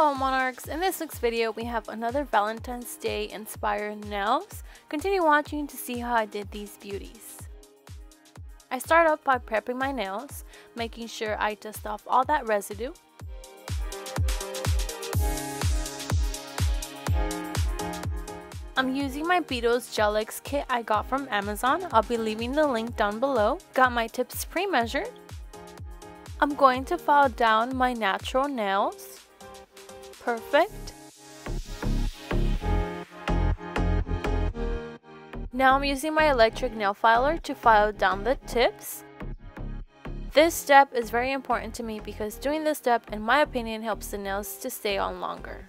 Hello Monarchs! In this week's video we have another Valentine's Day inspired nails. Continue watching to see how I did these beauties. I start off by prepping my nails, making sure I dust off all that residue. I'm using my Beetles Gel X kit I got from Amazon. I'll be leaving the link down below. Got my tips pre-measured. I'm going to file down my natural nails. Perfect. Now I'm using my electric nail filer to file down the tips. This step is very important to me because doing this step, in my opinion, helps the nails to stay on longer.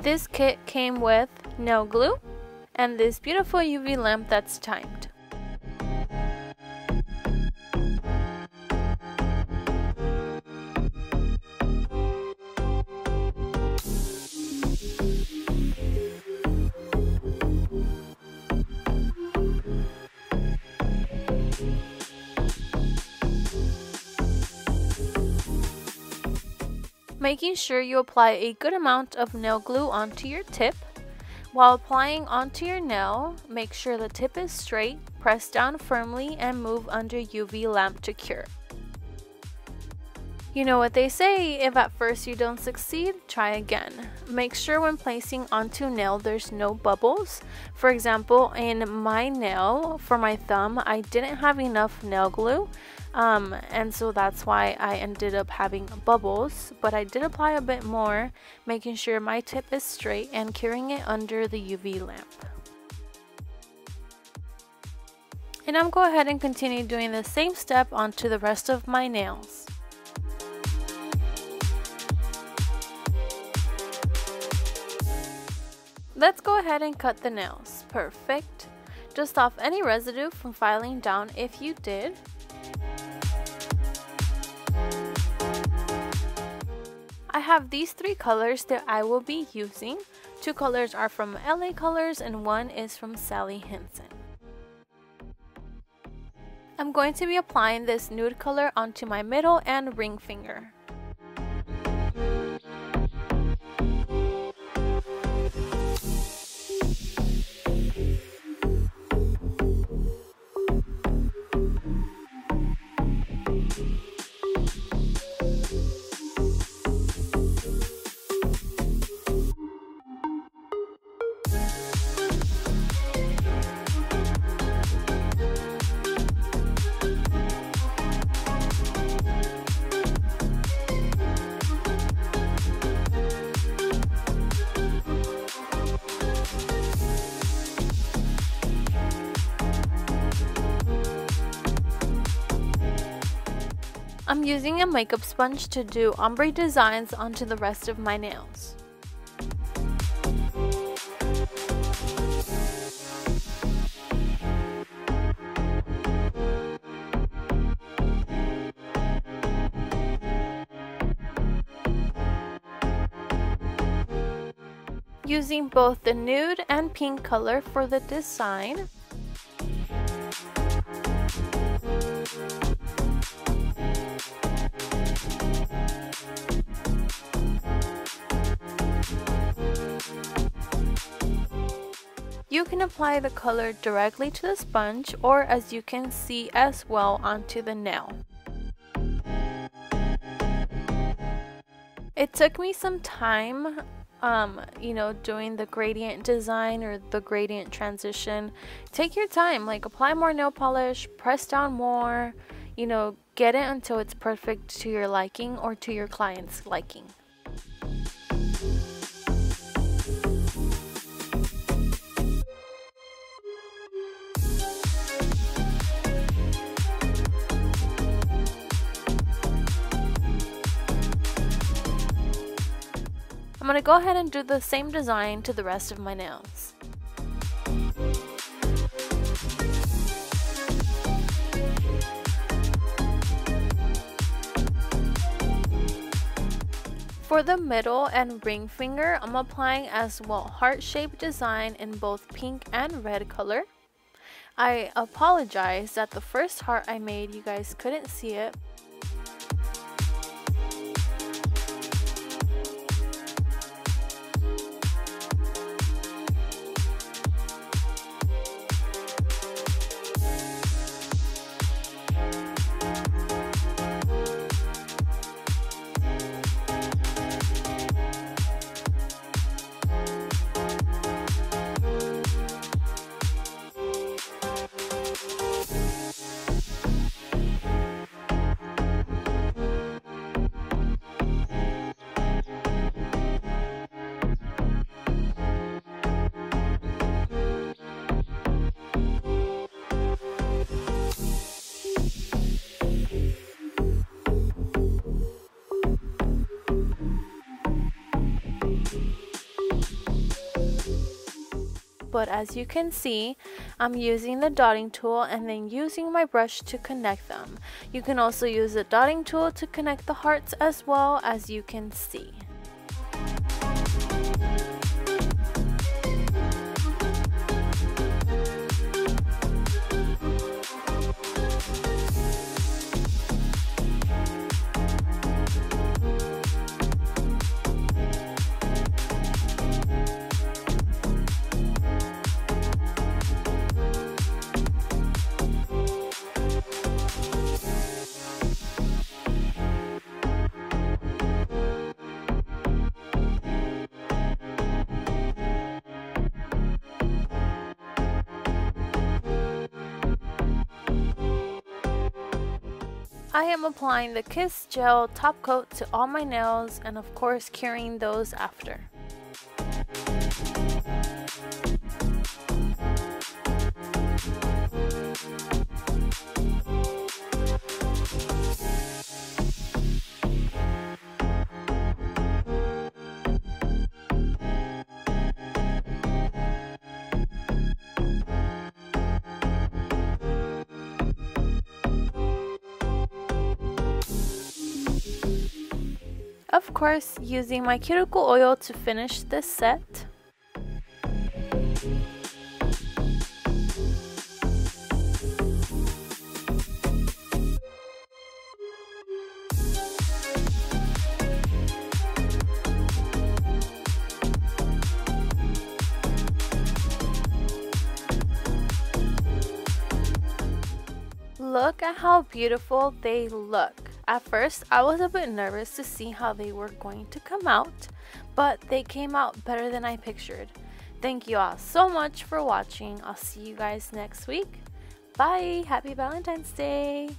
This kit came with nail glue and this beautiful UV lamp that's timed. Making sure you apply a good amount of nail glue onto your tip. While applying onto your nail, make sure the tip is straight, press down firmly, and move under UV lamp to cure. You know what they say, if at first you don't succeed, try again. Make sure when placing onto nail there's no bubbles. For example, in my nail, for my thumb, I didn't have enough nail glue. And so that's why I ended up having bubbles, but I did apply a bit more, making sure my tip is straight and curing it under the UV lamp. And I'm going to go ahead and continue doing the same step onto the rest of my nails. Let's go ahead and cut the nails. Perfect. Dust off any residue from filing down if you did. I have these three colors that I will be using. Two colors are from LA Colors and one is from Sally Hansen. I'm going to be applying this nude color onto my middle and ring finger. I'm using a makeup sponge to do ombre designs onto the rest of my nails. Using both the nude and pink color for the design. You can apply the color directly to the sponge, or as you can see as well, onto the nail. It took me some time doing the gradient design or the gradient transition. Take your time, like apply more nail polish, press down more, get it until it's perfect to your liking or to your client's liking. I'm going to go ahead and do the same design to the rest of my nails. For the middle and ring finger, I'm applying as well heart-shaped design in both pink and red color. I apologize that the first heart I made, you guys couldn't see it. But as you can see, I'm using the dotting tool and then using my brush to connect them. You can also use the dotting tool to connect the hearts as well, as you can see. I am applying the Kiss Gel top coat to all my nails and of course curing those after. Of course, using my cuticle oil to finish this set. Look at how beautiful they look. At first, I was a bit nervous to see how they were going to come out, but they came out better than I pictured. Thank you all so much for watching. I'll see you guys next week. Bye! Happy Valentine's Day!